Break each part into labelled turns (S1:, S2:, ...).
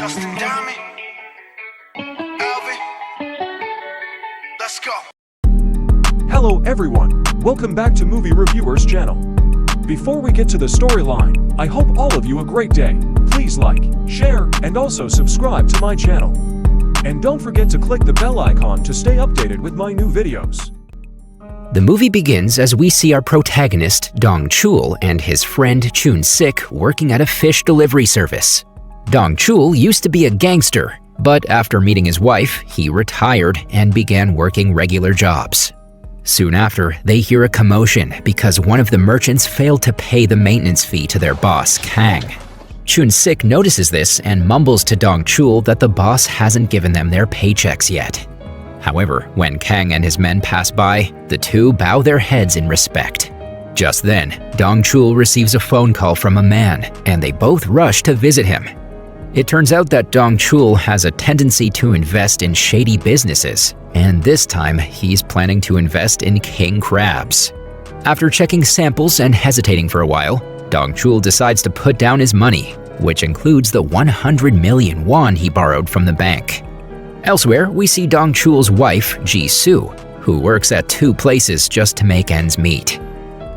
S1: Justin Diamond, Alvin, let's go.
S2: Hello everyone, welcome back to Movie Reviewers channel. Before we get to the storyline, I hope all of you a great day. Please like, share, and also subscribe to my channel. And don't forget to click the bell icon to stay updated with my new videos.
S3: The movie begins as we see our protagonist, Dong-chul, and his friend Chun-sik working at a fish delivery service. Dong-chul used to be a gangster, but after meeting his wife, he retired and began working regular jobs. Soon after, they hear a commotion because one of the merchants failed to pay the maintenance fee to their boss, Kang. Chun-sik notices this and mumbles to Dong-chul that the boss hasn't given them their paychecks yet. However, when Kang and his men pass by, the two bow their heads in respect. Just then, Dong-chul receives a phone call from a man, and they both rush to visit him. It turns out that Dong-chul has a tendency to invest in shady businesses, and this time he's planning to invest in king crabs. After checking samples and hesitating for a while, Dong-chul decides to put down his money, which includes the 100 million won he borrowed from the bank. Elsewhere, we see Dong-chul's wife, Ji-soo, who works at two places just to make ends meet.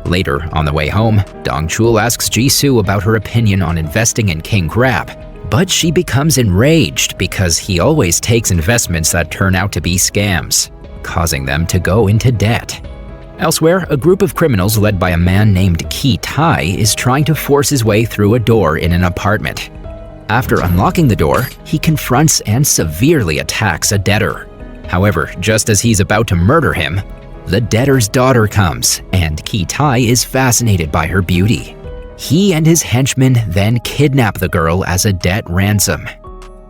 S3: Later, on the way home, Dong-chul asks Ji-soo about her opinion on investing in king crab, but she becomes enraged because he always takes investments that turn out to be scams, causing them to go into debt. Elsewhere, a group of criminals led by a man named Ki-tae is trying to force his way through a door in an apartment. After unlocking the door, he confronts and severely attacks a debtor. However, just as he's about to murder him, the debtor's daughter comes, and Ki-tae is fascinated by her beauty. He and his henchmen then kidnap the girl as a debt ransom.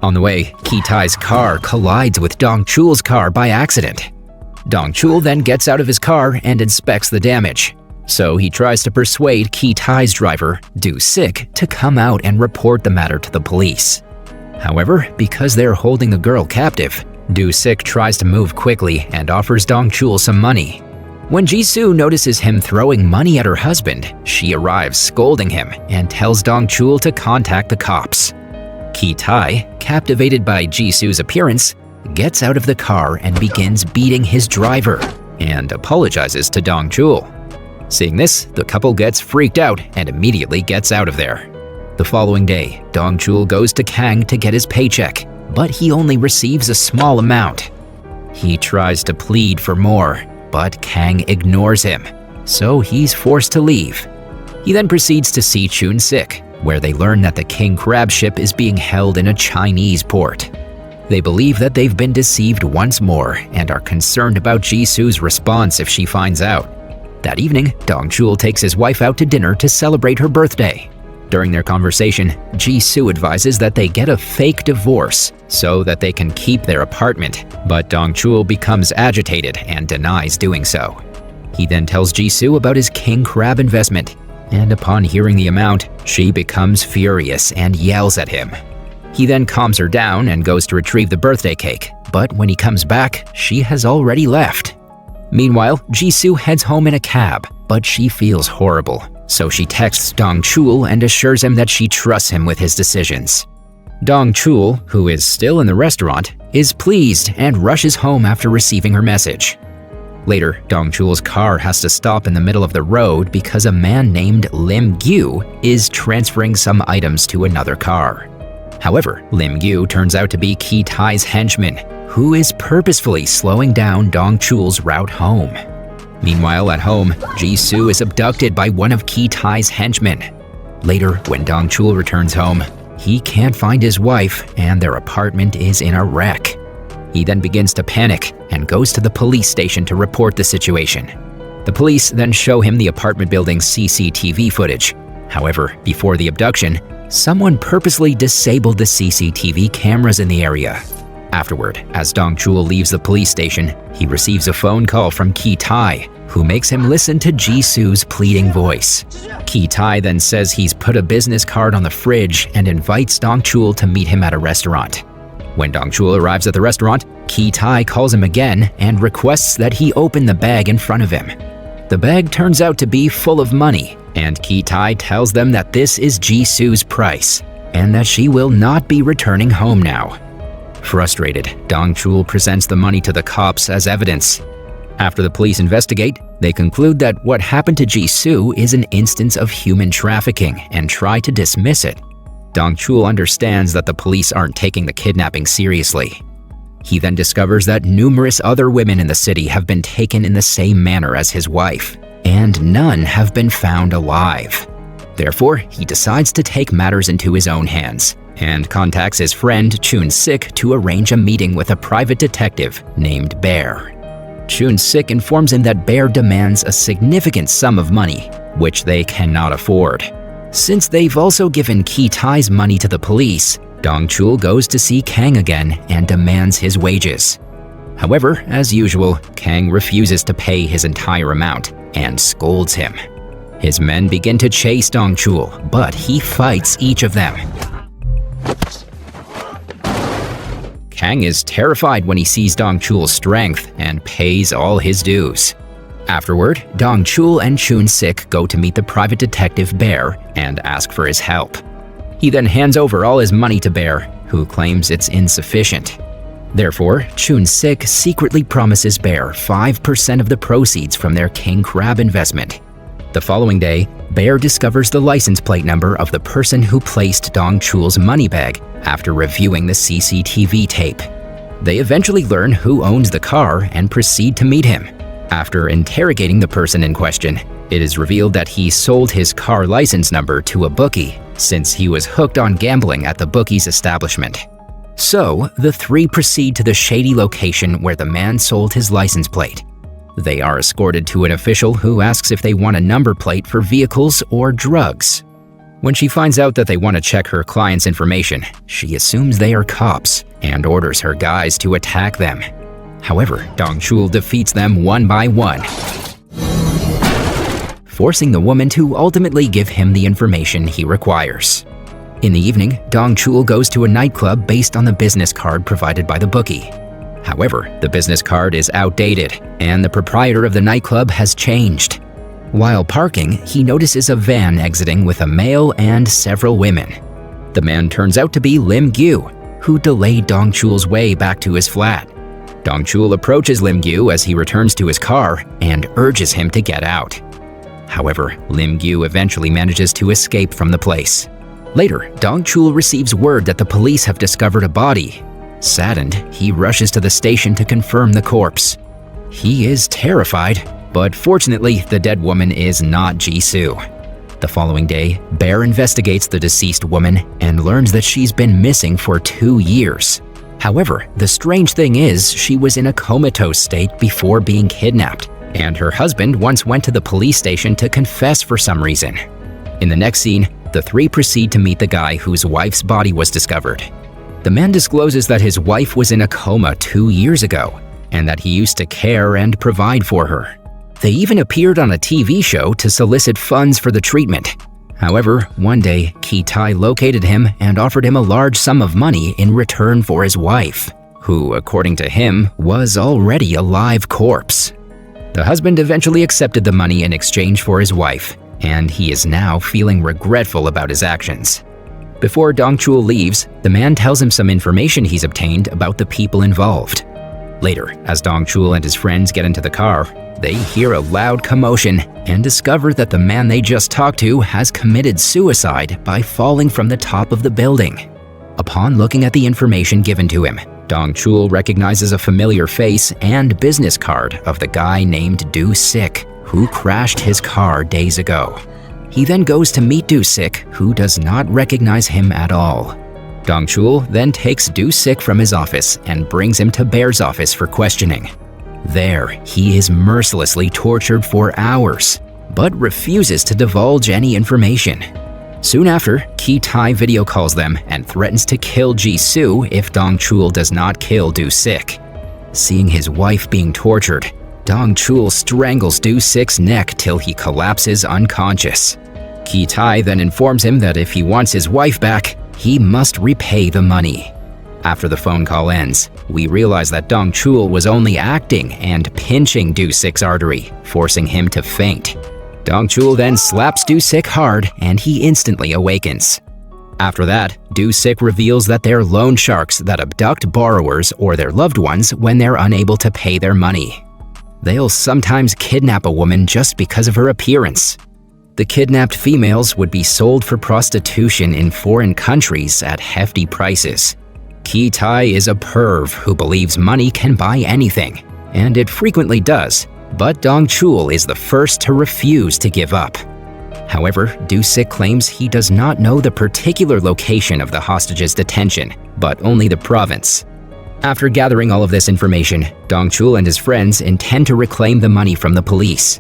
S3: On the way, Ki-tae's car collides with Dong-chul's car by accident. Dong-chul then gets out of his car and inspects the damage. So he tries to persuade Ki-tae's driver, Do-sik, to come out and report the matter to the police. However, because they're holding the girl captive, Do-sik tries to move quickly and offers Dong-chul some money. When Ji-soo notices him throwing money at her husband, she arrives scolding him and tells Dong-chul to contact the cops. Ki-tae, captivated by Ji-soo's appearance, gets out of the car and begins beating his driver and apologizes to Dong-chul. Seeing this, the couple gets freaked out and immediately gets out of there. The following day, Dong-chul goes to Kang to get his paycheck, but he only receives a small amount. He tries to plead for more, but Kang ignores him, so he's forced to leave. He then proceeds to see Chun-sik, where they learn that the king crab ship is being held in a Chinese port. They believe that they've been deceived once more and are concerned about Ji-soo's response if she finds out. That evening, Dong-chul takes his wife out to dinner to celebrate her birthday. During their conversation, Ji-soo advises that they get a fake divorce so that they can keep their apartment, but Dong-chul becomes agitated and denies doing so. He then tells Ji-soo about his king crab investment, and upon hearing the amount, she becomes furious and yells at him. He then calms her down and goes to retrieve the birthday cake, but when he comes back, she has already left. Meanwhile, Ji-soo heads home in a cab, but she feels horrible. So she texts Dong-chul and assures him that she trusts him with his decisions. Dong-chul, who is still in the restaurant, is pleased and rushes home after receiving her message. Later, Dong-chul's car has to stop in the middle of the road because a man named Lim-gyu is transferring some items to another car. However, Lim-gyu turns out to be Ki-tae's henchman, who is purposefully slowing down Dong-chul's route home. Meanwhile, at home, Ji-soo is abducted by one of Ki-tae's henchmen. Later, when Dong-chul returns home, he can't find his wife and their apartment is in a wreck. He then begins to panic and goes to the police station to report the situation. The police then show him the apartment building's CCTV footage. However, before the abduction, someone purposely disabled the CCTV cameras in the area. Afterward, as Dong-chul leaves the police station, he receives a phone call from Ki-tae, who makes him listen to Ji-soo's pleading voice. Ki-tae then says he's put a business card on the fridge and invites Dong-chul to meet him at a restaurant. When Dong-chul arrives at the restaurant, Ki-tae calls him again and requests that he open the bag in front of him. The bag turns out to be full of money, and Ki-tae tells them that this is Ji-soo's price, and that she will not be returning home now. Frustrated, Dong-chul presents the money to the cops as evidence. After the police investigate, they conclude that what happened to Ji-soo is an instance of human trafficking and try to dismiss it. Dong-chul understands that the police aren't taking the kidnapping seriously. He then discovers that numerous other women in the city have been taken in the same manner as his wife, and none have been found alive. Therefore, he decides to take matters into his own hands and contacts his friend Chun-sik to arrange a meeting with a private detective named Bear. Chun-sik informs him that Bear demands a significant sum of money, which they cannot afford. Since they've also given Ki-tae's money to the police, Dong-chul goes to see Kang again and demands his wages. However, as usual, Kang refuses to pay his entire amount and scolds him. His men begin to chase Dong-chul, but he fights each of them. Kang is terrified when he sees Dong-chul's strength and pays all his dues. Afterward, Dong-chul and Chun-sik go to meet the private detective Bear and ask for his help. He then hands over all his money to Bear, who claims it's insufficient. Therefore, Chun-sik secretly promises Bear 5% of the proceeds from their king crab investment. The following day, Bear discovers the license plate number of the person who placed Dong-chul's money bag after reviewing the CCTV tape. They eventually learn who owns the car and proceed to meet him. After interrogating the person in question, it is revealed that he sold his car license number to a bookie since he was hooked on gambling at the bookie's establishment. So, the three proceed to the shady location where the man sold his license plate. They are escorted to an official who asks if they want a number plate for vehicles or drugs. When she finds out that they want to check her client's information, she assumes they are cops and orders her guys to attack them. However, Dong-chul defeats them one by one, forcing the woman to ultimately give him the information he requires. In the evening, Dong-chul goes to a nightclub based on the business card provided by the bookie. However, the business card is outdated, and the proprietor of the nightclub has changed. While parking, he notices a van exiting with a male and several women. The man turns out to be Lim-gyu, who delayed Dong-chul's way back to his flat. Dong-chul approaches Lim-gyu as he returns to his car and urges him to get out. However, Lim-gyu eventually manages to escape from the place. Later, Dong-chul receives word that the police have discovered a body. Saddened, he rushes to the station to confirm the corpse. He is terrified, but fortunately, the dead woman is not Ji-soo. The following day, Bear investigates the deceased woman and learns that she's been missing for 2 years. However, the strange thing is she was in a comatose state before being kidnapped, and her husband once went to the police station to confess for some reason. In the next scene, the three proceed to meet the guy whose wife's body was discovered. The man discloses that his wife was in a coma 2 years ago, and that he used to care and provide for her. They even appeared on a TV show to solicit funds for the treatment. However, one day, Ki-tae located him and offered him a large sum of money in return for his wife, who, according to him, was already a live corpse. The husband eventually accepted the money in exchange for his wife, and he is now feeling regretful about his actions. Before Dong-chul leaves, the man tells him some information he's obtained about the people involved. Later, as Dong-chul and his friends get into the car, they hear a loud commotion and discover that the man they just talked to has committed suicide by falling from the top of the building. Upon looking at the information given to him, Dong-chul recognizes a familiar face and business card of the guy named Do-sik, who crashed his car days ago. He then goes to meet Do-sik, who does not recognize him at all. Dong-chul then takes Do-sik from his office and brings him to Bear's office for questioning. There, he is mercilessly tortured for hours, but refuses to divulge any information. Soon after, Ki-tae video calls them and threatens to kill Ji-soo if Dong-chul does not kill Do-sik. Seeing his wife being tortured, Dong-chul strangles Do-sik's neck till he collapses unconscious. Ki-tae then informs him that if he wants his wife back, he must repay the money. After the phone call ends, we realize that Dong-chul was only acting and pinching Do-sik's artery, forcing him to faint. Dong-chul then slaps Do-sik hard and he instantly awakens. After that, Do-sik reveals that they're loan sharks that abduct borrowers or their loved ones when they're unable to pay their money. They'll sometimes kidnap a woman just because of her appearance. The kidnapped females would be sold for prostitution in foreign countries at hefty prices. Ki-tae is a perv who believes money can buy anything, and it frequently does, but Dong-chul is the first to refuse to give up. However, Do-sik claims he does not know the particular location of the hostage's detention, but only the province. After gathering all of this information, Dong-chul and his friends intend to reclaim the money from the police.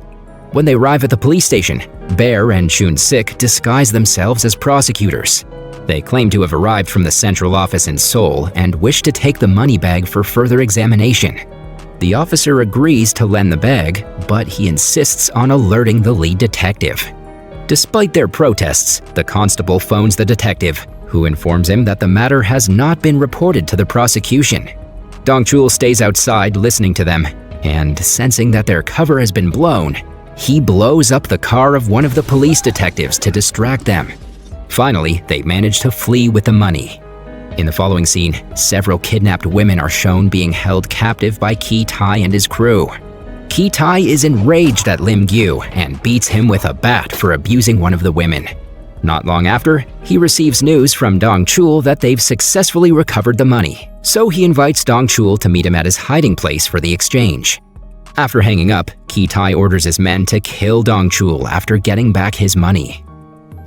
S3: When they arrive at the police station, Bear and Chun-sik disguise themselves as prosecutors. They claim to have arrived from the central office in Seoul and wish to take the money bag for further examination. The officer agrees to lend the bag, but he insists on alerting the lead detective. Despite their protests, the constable phones the detective, who informs him that the matter has not been reported to the prosecution. Dong-chul stays outside listening to them, and sensing that their cover has been blown, he blows up the car of one of the police detectives to distract them. Finally, they manage to flee with the money. In the following scene, several kidnapped women are shown being held captive by Ki-tae and his crew. Ki-tae is enraged at Lim-gyu and beats him with a bat for abusing one of the women. Not long after, he receives news from Dong-chul that they've successfully recovered the money, so he invites Dong-chul to meet him at his hiding place for the exchange. After hanging up, Ki-tae orders his men to kill Dong-chul after getting back his money.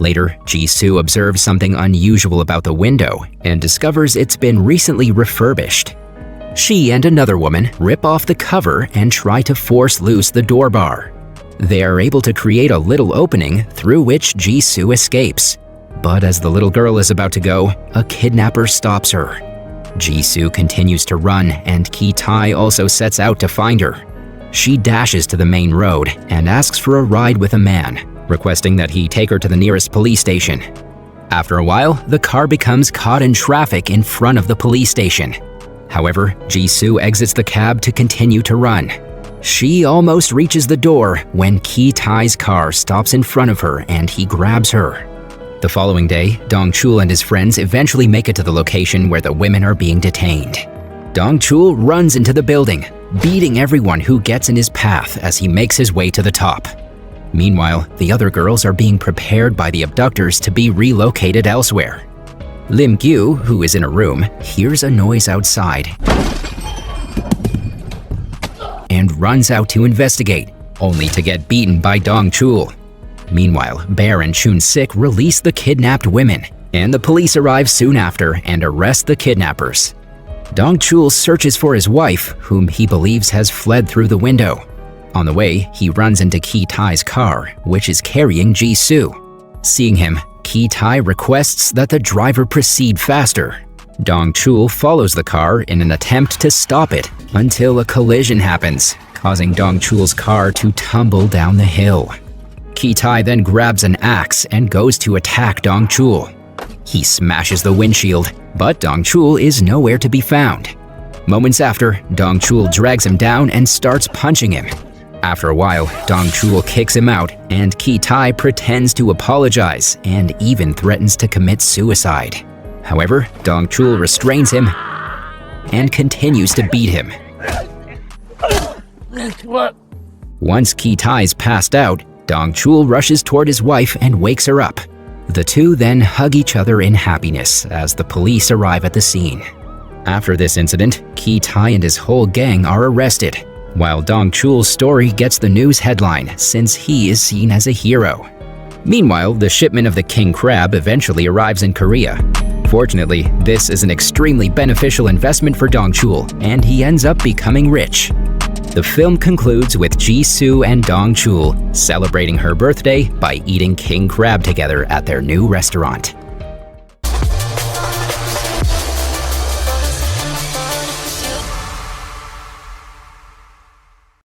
S3: Later, Ji-soo observes something unusual about the window and discovers it's been recently refurbished. She and another woman rip off the cover and try to force loose the door bar. They are able to create a little opening through which Ji-soo escapes. But as the little girl is about to go, a kidnapper stops her. Ji-soo continues to run, and Ki-tae also sets out to find her. She dashes to the main road and asks for a ride with a man, requesting that he take her to the nearest police station. After a while, the car becomes caught in traffic in front of the police station. However, Ji-soo exits the cab to continue to run. She almost reaches the door when Ki-tae's car stops in front of her and he grabs her. The following day, Dong-chul and his friends eventually make it to the location where the women are being detained. Dong-chul runs into the building, beating everyone who gets in his path as he makes his way to the top. Meanwhile, the other girls are being prepared by the abductors to be relocated elsewhere. Lim-gyu, who is in a room, hears a noise outside and runs out to investigate, only to get beaten by Dong-chul. Meanwhile, Bear and Chun-sik release the kidnapped women, and the police arrive soon after and arrest the kidnappers. Dong-chul searches for his wife, whom he believes has fled through the window. On the way, he runs into Ki-tae's car, which is carrying Ji-soo. Seeing him, Ki-tae requests that the driver proceed faster. Dong-chul follows the car in an attempt to stop it until a collision happens, causing Dong-chul's car to tumble down the hill. Ki-tae then grabs an axe and goes to attack Dong-chul. He smashes the windshield, but Dong-chul is nowhere to be found. Moments after, Dong-chul drags him down and starts punching him. After a while, Dong-chul kicks him out, and Ki-tae pretends to apologize and even threatens to commit suicide. However, Dong-chul restrains him and continues to beat him. Once Ki-tae's passed out, Dong-chul rushes toward his wife and wakes her up. The two then hug each other in happiness as the police arrive at the scene. After this incident, Ki-tae and his whole gang are arrested, while Dong-chul's story gets the news headline since he is seen as a hero. Meanwhile, the shipment of the king crab eventually arrives in Korea. Fortunately, this is an extremely beneficial investment for Dong-chul, and he ends up becoming rich. The film concludes with Ji-soo and Dong-chul celebrating her birthday by eating king crab together at their new restaurant.